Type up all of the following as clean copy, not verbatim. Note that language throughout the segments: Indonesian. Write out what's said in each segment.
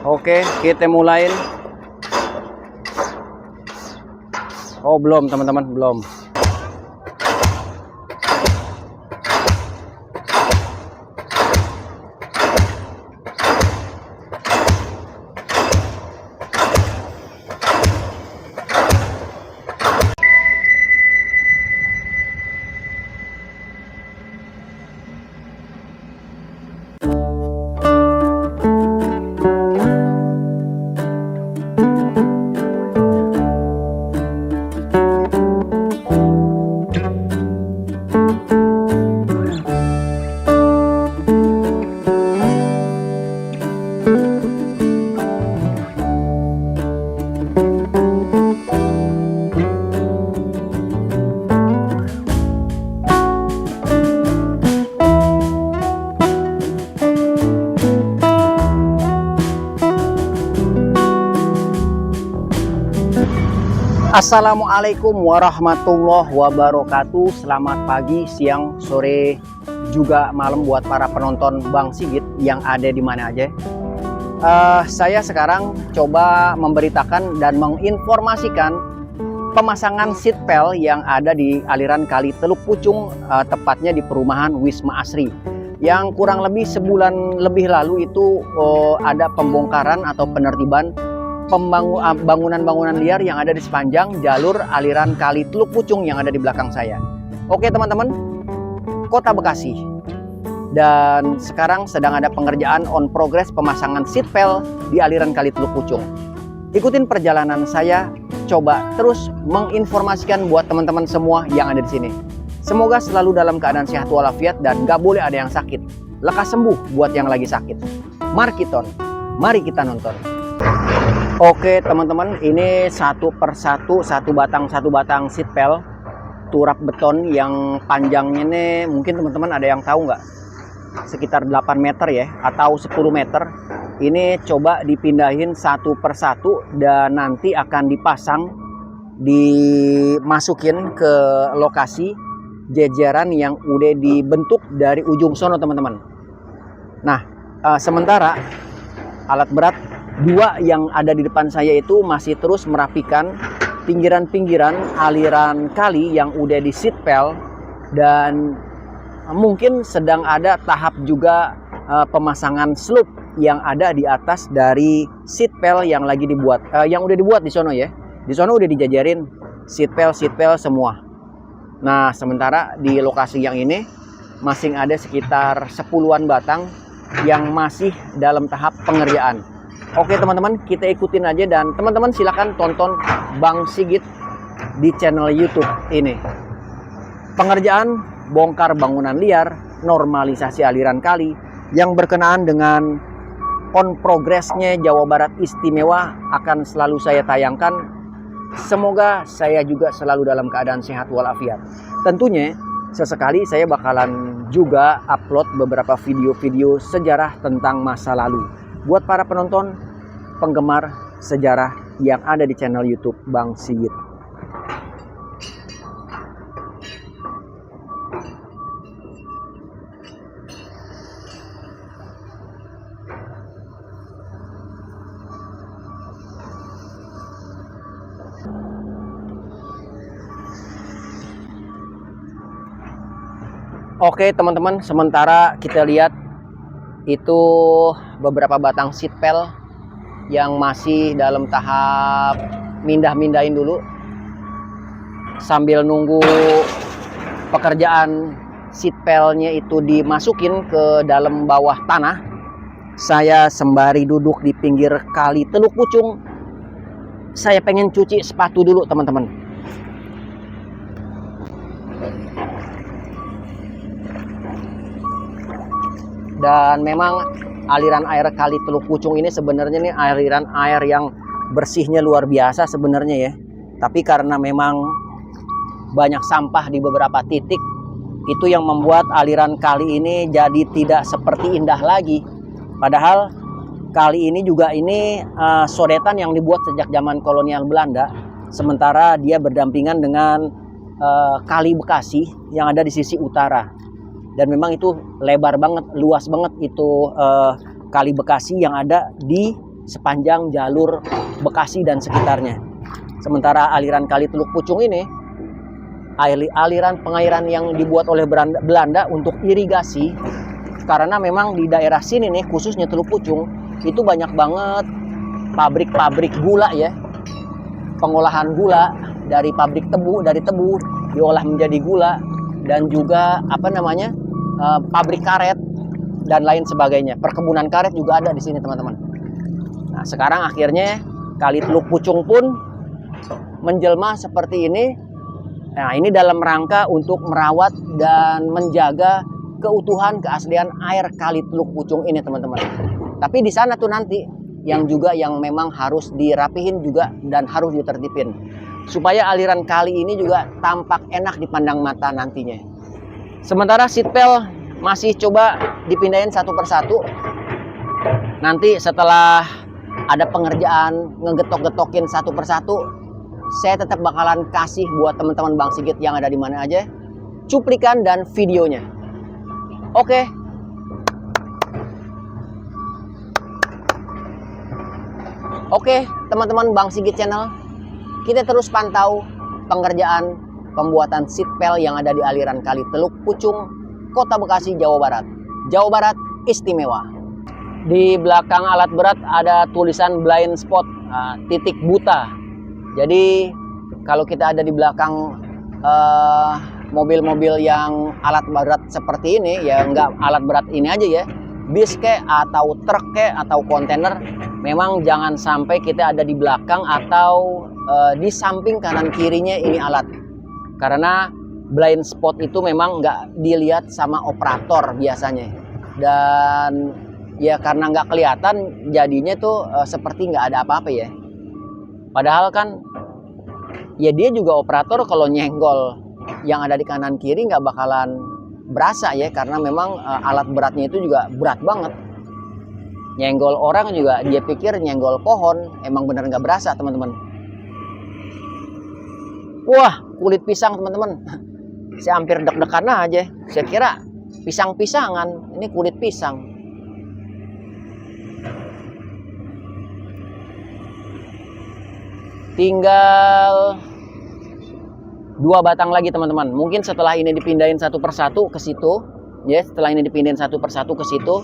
Oke, kita mulain. Oh, belum teman-teman, belum. Assalamualaikum warahmatullahi wabarakatuh. Selamat pagi, siang, sore, juga malam buat para penonton Bang Sigit yang ada di mana aja. Saya sekarang coba memberitakan dan menginformasikan pemasangan seatbelt yang ada di aliran Kali Teluk Pucung, tepatnya di perumahan Wisma Asri. Yang kurang lebih sebulan lebih lalu itu ada pembongkaran atau penertiban bangunan-bangunan liar yang ada di sepanjang jalur aliran Kali Teluk Pucung yang ada di belakang saya. Oke teman-teman, Kota Bekasi. Dan sekarang sedang ada pengerjaan on progress pemasangan seatbelt di aliran Kali Teluk Pucung. Ikutin perjalanan saya, coba terus menginformasikan buat teman-teman semua yang ada di sini. Semoga selalu dalam keadaan sehat walafiat dan gak boleh ada yang sakit. Lekas sembuh buat yang lagi sakit. Mari kita nonton. Oke teman-teman, ini satu persatu satu batang seatbelt turap beton yang panjangnya ini mungkin teman-teman ada yang tahu nggak, sekitar 8 meter ya atau 10 meter. Ini coba dipindahin satu persatu dan nanti akan dipasang, dimasukin ke lokasi jejeran yang udah dibentuk dari ujung sono teman-teman. Nah sementara alat berat dua yang ada di depan saya itu masih terus merapikan pinggiran-pinggiran aliran kali yang udah di seatbelt, dan mungkin sedang ada tahap juga pemasangan slope yang ada di atas dari seatbelt yang lagi dibuat, yang udah dibuat di sono ya. Di sono udah dijajarin seatbelt semua. Nah sementara di lokasi yang ini masih ada sekitar 10-an batang yang masih dalam tahap pengerjaan. Oke teman-teman, kita ikutin aja dan teman-teman silakan tonton Bang Sigit di channel YouTube ini. Pengerjaan bongkar bangunan liar, normalisasi aliran kali yang berkenaan dengan on progressnya Jawa Barat Istimewa akan selalu saya tayangkan. Semoga saya juga selalu dalam keadaan sehat walafiat. Tentunya sesekali saya bakalan juga upload beberapa video-video sejarah tentang masa lalu buat para penonton penggemar sejarah yang ada di channel YouTube Bang Sigit. Oke teman-teman, sementara kita lihat itu beberapa batang seatbelt yang masih dalam tahap mindahin dulu sambil nunggu pekerjaan seatbeltnya itu dimasukin ke dalam bawah tanah. Saya sembari duduk di pinggir Kali Teluk Pucung, saya pengen cuci sepatu dulu teman-teman. Dan memang aliran air Kali Teluk Pucung ini sebenarnya nih aliran air yang bersihnya luar biasa sebenarnya ya. Tapi karena memang banyak sampah di beberapa titik, itu yang membuat aliran kali ini jadi tidak seperti indah lagi. Padahal kali ini juga sodetan yang dibuat sejak zaman kolonial Belanda. Sementara dia berdampingan dengan Kali Bekasi yang ada di sisi utara. Dan memang itu lebar banget, luas banget itu Kali Bekasi yang ada di sepanjang jalur Bekasi dan sekitarnya. Sementara aliran Kali Teluk Pucung ini, aliran pengairan yang dibuat oleh Belanda untuk irigasi, karena memang di daerah sini nih, khususnya Teluk Pucung, itu banyak banget pabrik-pabrik gula ya, pengolahan gula dari pabrik tebu, dari tebu diolah menjadi gula, dan juga pabrik karet dan lain sebagainya. Perkebunan karet juga ada di sini teman-teman. Nah sekarang akhirnya Kali Teluk Pucung pun menjelma seperti ini. Nah ini dalam rangka untuk merawat dan menjaga keutuhan keaslian air Kali Teluk Pucung ini teman-teman. Tapi di sana tuh nanti yang memang harus dirapihin juga dan harus ditertipin supaya aliran kali ini juga tampak enak dipandang mata nantinya. Sementara seatbelt masih coba dipindahin satu persatu. Nanti setelah ada pengerjaan ngegetok-getokin satu persatu, saya tetap bakalan kasih buat teman-teman Bang Sigit yang ada di mana aja cuplikan dan videonya. Oke. Oke, teman-teman Bang Sigit Channel, kita terus pantau pengerjaan pembuatan seatbelt yang ada di aliran Kali Teluk Pucung, Kota Bekasi, Jawa Barat. Jawa Barat istimewa. Di belakang alat berat ada tulisan blind spot, titik buta. Jadi kalau kita ada di belakang mobil-mobil yang alat berat seperti ini, ya nggak alat berat ini aja ya, bis kek atau truk kek atau kontainer, memang jangan sampai kita ada di belakang atau di samping kanan kirinya ini alat. Karena blind spot itu memang nggak dilihat sama operator biasanya, dan ya karena nggak kelihatan jadinya tuh seperti nggak ada apa-apa ya. Padahal kan ya dia juga operator, kalau nyenggol yang ada di kanan kiri nggak bakalan berasa ya, karena memang alat beratnya itu juga berat banget. Nyenggol orang juga dia pikir nyenggol pohon, emang bener nggak berasa teman-teman. Wah, kulit pisang teman-teman. Saya hampir deg-degan aja. Saya kira pisang-pisangan, ini kulit pisang. Tinggal 2 batang lagi teman-teman. Mungkin setelah ini dipindahin satu persatu ke situ, ya. Setelah ini dipindahin satu persatu ke situ,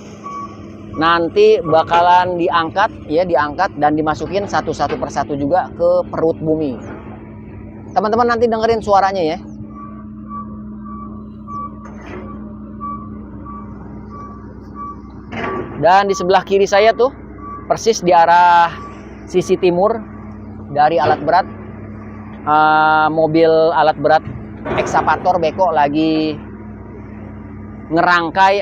nanti bakalan diangkat, ya, diangkat dan dimasukin satu persatu juga ke perut bumi. Teman-teman nanti dengerin suaranya ya. Dan di sebelah kiri saya tuh, persis di arah sisi timur dari alat berat, mobil alat berat ekskavator beko lagi ngerangkai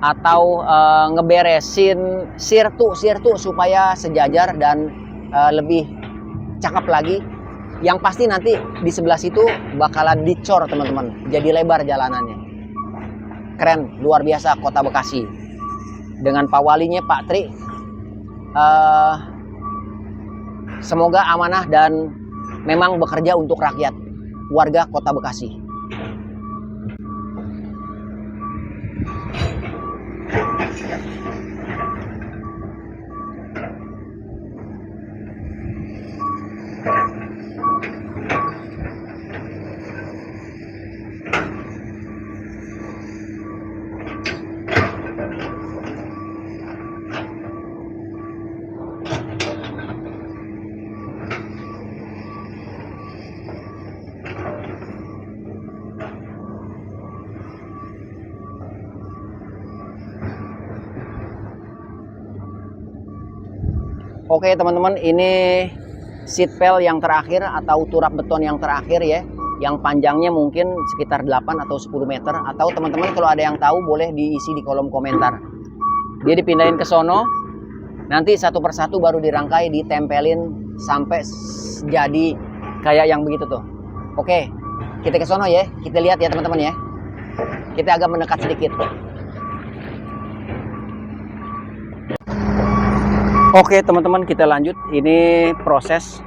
atau ngeberesin sirtu supaya sejajar dan lebih cakep lagi. Yang pasti nanti di sebelah situ bakalan dicor teman-teman, jadi lebar jalanannya. Keren, luar biasa Kota Bekasi dengan Pak Walinya, Pak Tri. Semoga amanah dan memang bekerja untuk rakyat, warga Kota Bekasi. Oke teman-teman, ini seatbelt yang terakhir atau turap beton yang terakhir ya, yang panjangnya mungkin sekitar 8 atau 10 meter, atau teman-teman kalau ada yang tahu boleh diisi di kolom komentar. Dia dipindahin ke sono, nanti satu persatu baru dirangkai, ditempelin sampai jadi kayak yang begitu tuh. Oke, kita ke sono ya, kita lihat ya teman-teman ya. Kita agak mendekat sedikit. Oke teman-teman, kita lanjut. Ini proses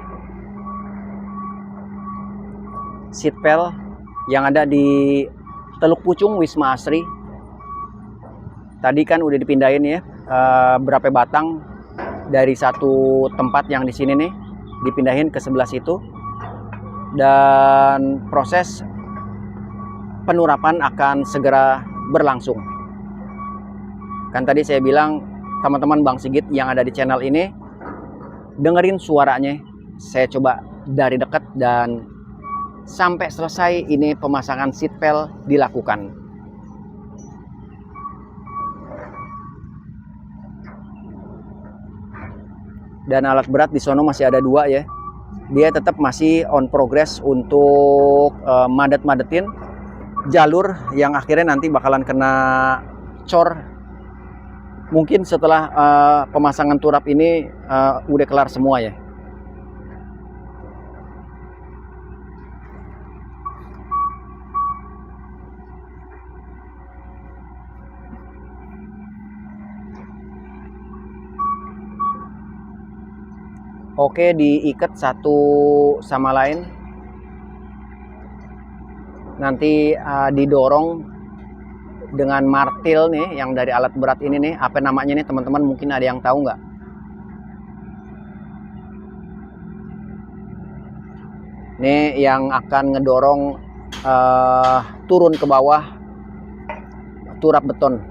seatbelt yang ada di Teluk Pucung Wisma Asri. Tadi kan udah dipindahin ya, berapa batang dari satu tempat yang di sini nih, dipindahin ke sebelah situ. Dan proses penurapan akan segera berlangsung. Kan tadi saya bilang, teman-teman Bang Sigit yang ada di channel ini, dengerin suaranya. Saya coba dari dekat dan sampai selesai ini pemasangan seatbelt dilakukan. Dan alat berat di sono masih ada 2 ya. Dia tetap masih on progress untuk madet-madetin jalur yang akhirnya nanti bakalan kena cor. Mungkin setelah pemasangan turap ini udah kelar semua ya. Oke, diikat satu sama lain. Nanti didorong dengan martil nih yang dari alat berat ini nih. Apa namanya nih teman-teman, mungkin ada yang tahu nggak? Nih yang akan ngedorong turun ke bawah turap beton.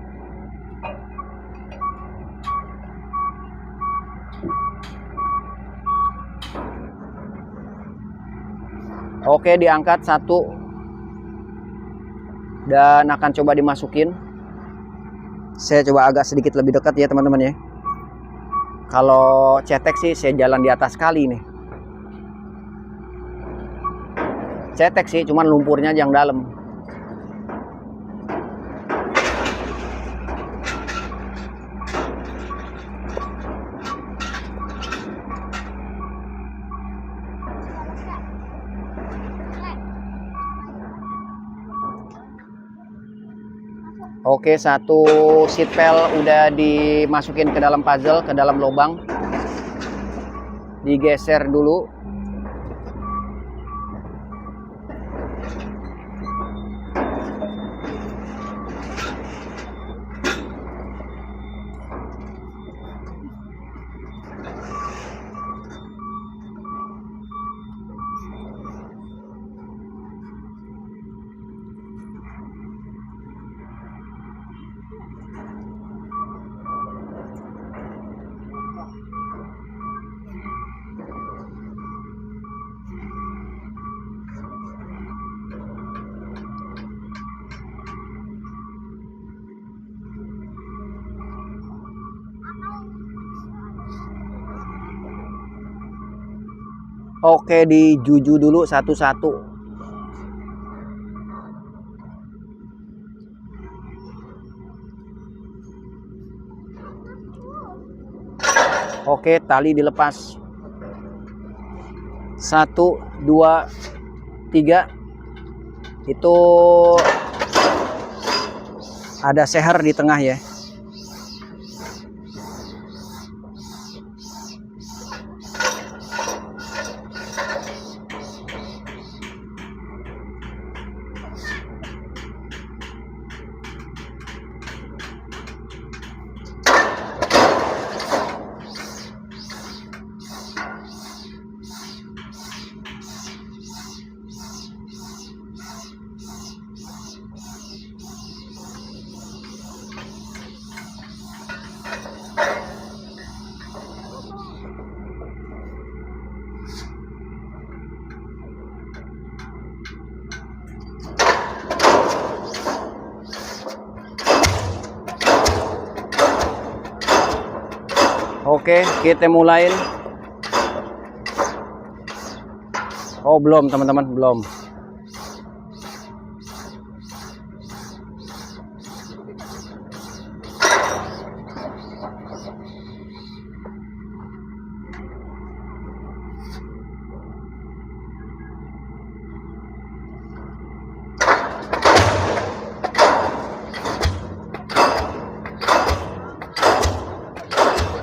Oke, diangkat satu dan akan coba dimasukin. Saya coba agak sedikit lebih dekat ya teman-teman ya. Kalau cetek sih saya jalan di atas kali nih. Cetek sih, cuman lumpurnya yang dalam. Oke, satu seatbelt udah dimasukin ke dalam puzzle, ke dalam lubang. Digeser dulu. Oke, dijuju dulu satu-satu. Oke, tali dilepas. 1, 2, 3. Itu ada seher di tengah ya. Oke, kita mulain. Oh, belum teman-teman, belum.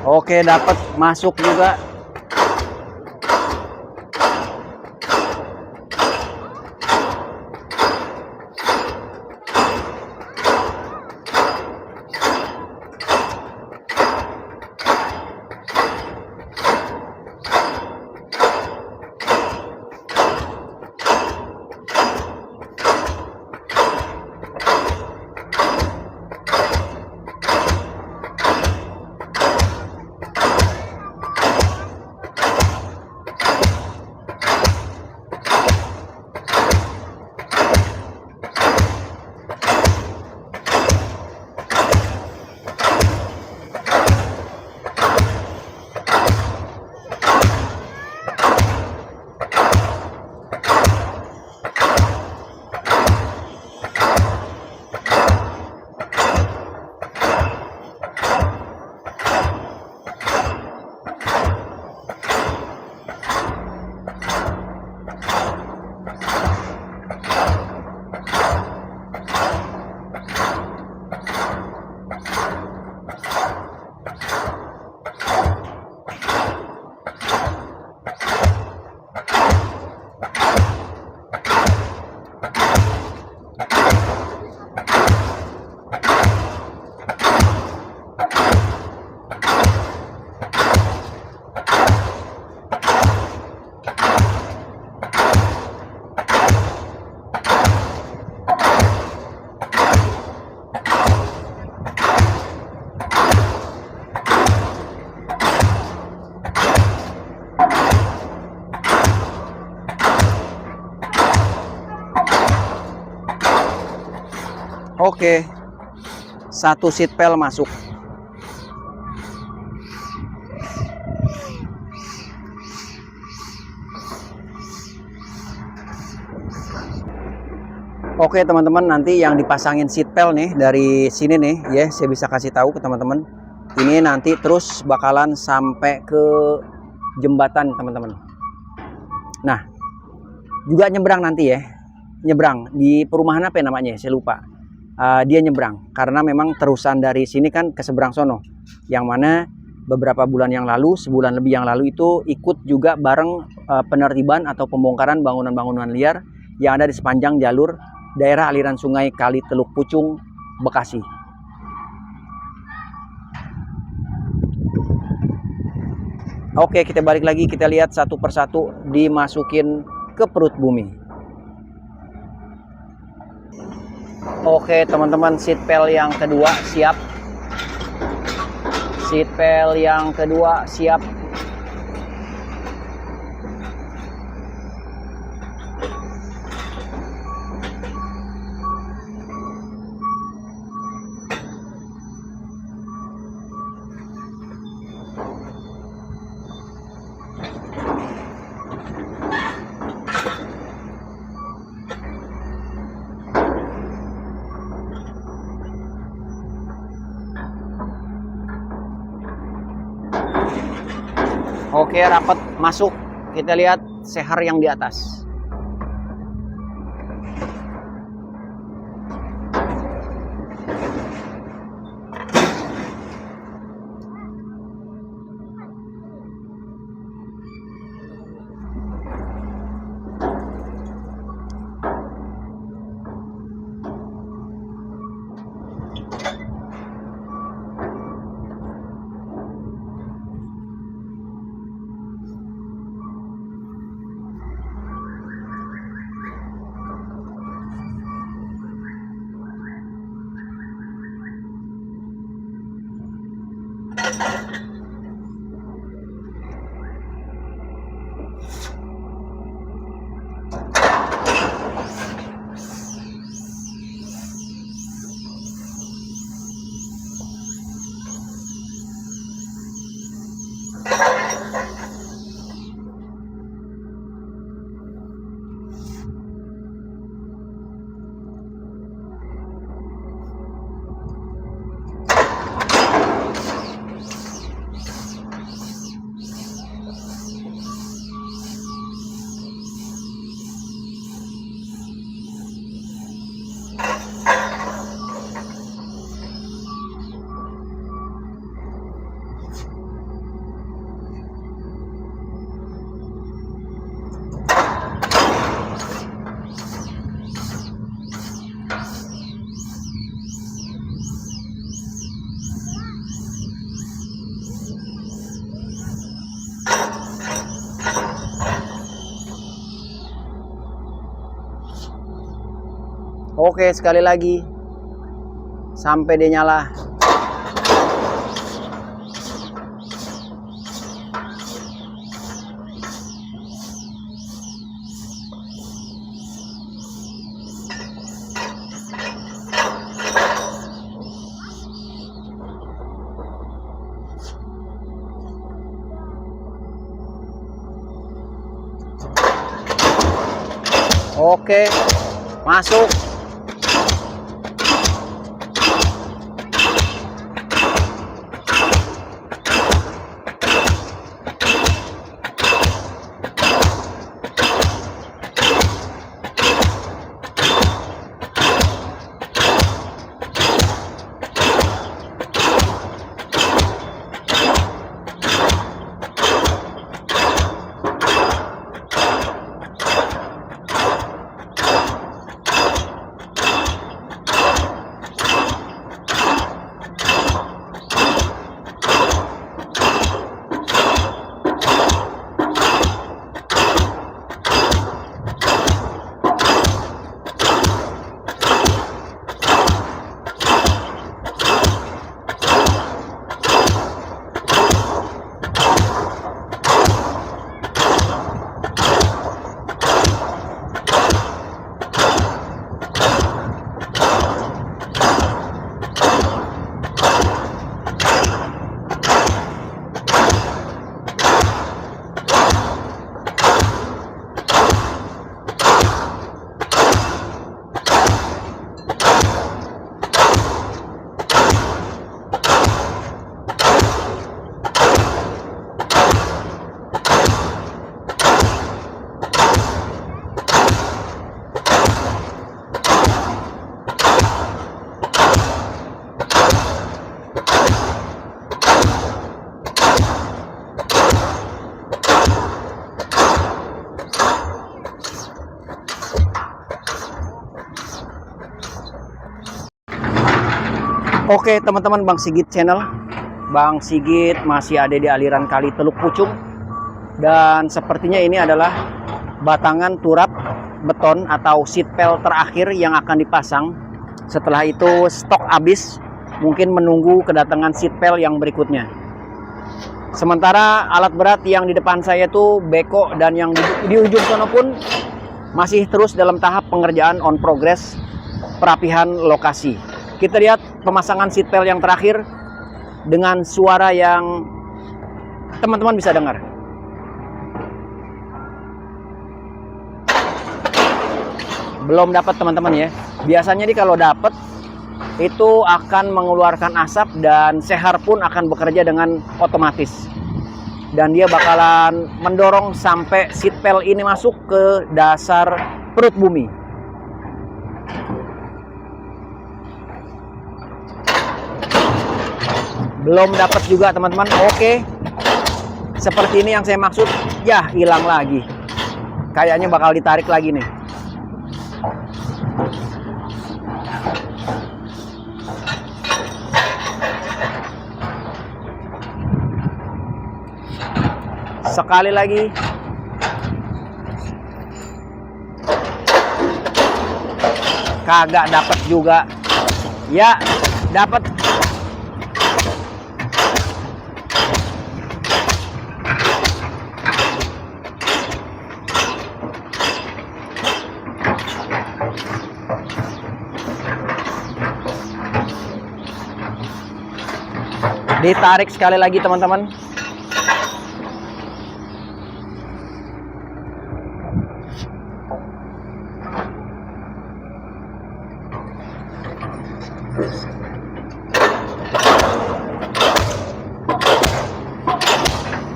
Oke, dapat masuk juga. Oke, satu seat pel masuk. Oke teman-teman, nanti yang dipasangin seat pel nih dari sini nih ya, saya bisa kasih tahu ke teman-teman. Ini nanti terus bakalan sampai ke jembatan teman-teman. Nah, juga nyebrang nanti ya. Nyebrang di perumahan apa ya namanya? Saya lupa. Dia nyebrang karena memang terusan dari sini kan ke seberang sono. Yang mana beberapa bulan yang lalu, sebulan lebih yang lalu itu ikut juga bareng penertiban atau pembongkaran bangunan-bangunan liar yang ada di sepanjang jalur daerah aliran sungai Kali Teluk Pucung, Bekasi. Oke, kita balik lagi, kita lihat satu persatu dimasukin ke perut bumi. Oke teman-teman, seat pel yang kedua siap. Seat pel yang kedua siap. Oke, rapat masuk. Kita lihat sehar yang di atas. Oke, sekali lagi sampai dia nyala. Oke, masuk. Oke teman-teman, Bang Sigit channel. Bang Sigit masih ada di aliran kali Teluk Pucung. Dan sepertinya ini adalah batangan turap beton atau seatpel terakhir yang akan dipasang. Setelah itu stok habis, mungkin menunggu kedatangan seatpel yang berikutnya. Sementara alat berat yang di depan saya itu beko, dan yang di ujung sana pun masih terus dalam tahap pengerjaan on progress perapihan lokasi. Kita lihat pemasangan seatpel yang terakhir dengan suara yang teman-teman bisa dengar. Belum dapat teman-teman ya. Biasanya nih kalau dapat itu akan mengeluarkan asap dan sehar pun akan bekerja dengan otomatis. Dan dia bakalan mendorong sampai seatpel ini masuk ke dasar perut bumi. Belum dapat juga teman-teman. Oke. Seperti ini yang saya maksud. Ya, hilang lagi. Kayaknya bakal ditarik lagi nih. Sekali lagi. Kagak dapat juga. Ya, dapat. Ditarik sekali lagi teman-teman.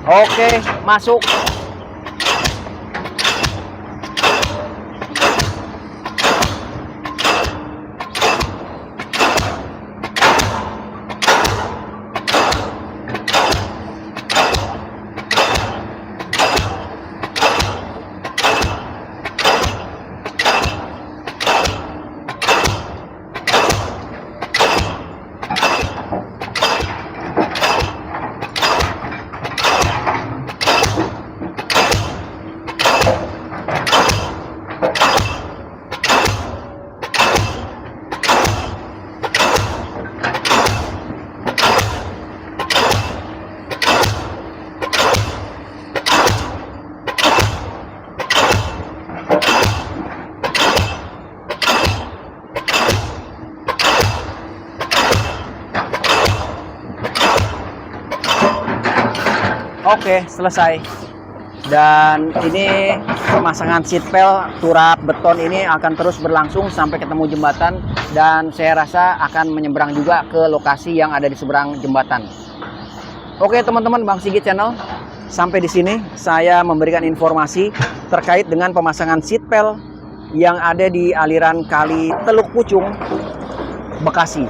Oke, masuk. Oke, selesai. Dan ini pemasangan seatpel turap beton ini akan terus berlangsung sampai ketemu jembatan, dan saya rasa akan menyeberang juga ke lokasi yang ada di seberang jembatan. Oke teman-teman, Bang Sigit channel, sampai di sini saya memberikan informasi terkait dengan pemasangan seatpel yang ada di aliran kali Teluk Pucung, Bekasi.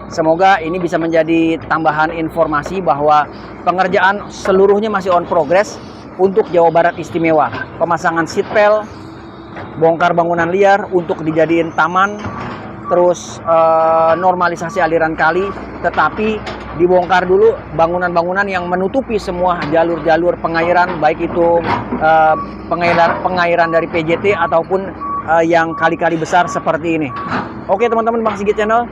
Semoga ini bisa menjadi tambahan informasi bahwa pengerjaan seluruhnya masih on progress untuk Jawa Barat Istimewa. Pemasangan seatpel, bongkar bangunan liar untuk dijadiin taman, terus normalisasi aliran kali, tetapi dibongkar dulu bangunan-bangunan yang menutupi semua jalur-jalur pengairan, baik itu pengairan dari PJT ataupun yang kali-kali besar seperti ini. Oke teman-teman, Bang Sigit channel,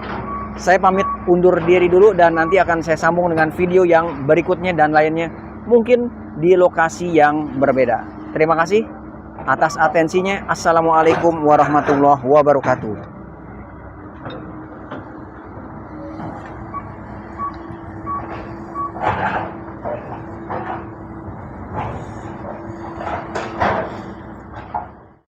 saya pamit undur diri dulu, dan nanti akan saya sambung dengan video yang berikutnya dan lainnya, mungkin di lokasi yang berbeda. Terima kasih atas atensinya. Assalamualaikum warahmatullahi wabarakatuh.